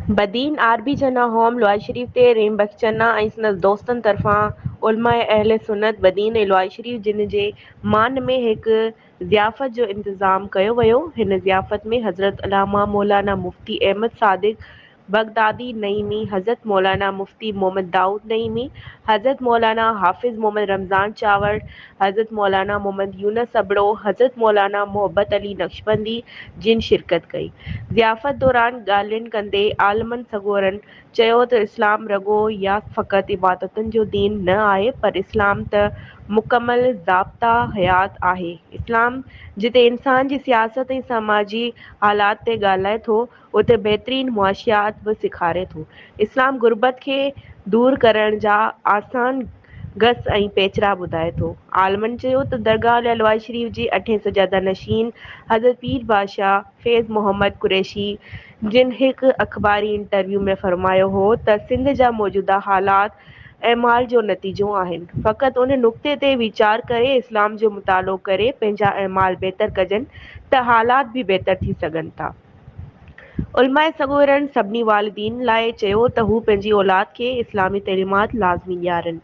Badin RB जना home Loy शरीफ ते RAM बख्श चन्ना ऐं संदसि दोस्तनि तरफ़ां उलमाए अहले सुन्नत बदीन ऐं लॉय शरीफ जिन जे मान में हिकु ज़ियाफ़त जो इंतज़ाम कयो वियो। हिन ज़ियाफ़त में हज़रत अल्लामा मौलाना मुफ्ती अहमद सादिक़ बगदादी नईमी, हज़रत मौलाना मुफ्ती मोहम्मद दाऊद नईमी, हज़रत मौलाना हाफ़िज़ मोहम्मद रमज़ान चावड़, हज़रत मौलाना मोहम्मद यूनस अबड़ो, हज़रत मौलाना मोहब्बत अली नक्शबंदी जिन शिरकत कई। ज़ियाफ़त दौरान ॻाल्हियुनि कंदे आलमनि सॻोरनि चयो त इस्लाम रॻो या फ़क़ति इबादतुनि जो दीन न आहे, पर इस्लाम त मुकमल ज़ाब्ता हयात आहे। इस्लाम जिते इंसान जी सियासत ऐं समाजी हालात ते ॻाल्हाए थो, उते बहितरीन मुआशियात बि सेखारे थो। इस्लाम गुरबत खे दूर करण जा आसान गस ऐं पेचरा ॿुधाए थो। आलमनि चयो त दरगाह ललवाई शरीफ जी 8 सजादा नशीन हज़रत पीर बादशाह फैज़ मोहम्मद कुरैशी जिन हिकु अख़बारी इंटरव्यू में फरमायो हो त सिंध जा मौजूदा हालात ऐमाल जो नतीजो आहिनि। फ़क़ति उन नुक़्ते ते वीचार करे इस्लाम जो मुतालो करे पंहिंजा ऐमाल बहितर कजनि त हालात बि बहितर थी सघनि था। उलमाए सॻोरनि सभिनी वालिदीन लाइ चयो त हू पंहिंजी औलाद खे इस्लामी तइलीमात लाज़मी ॾियारनि।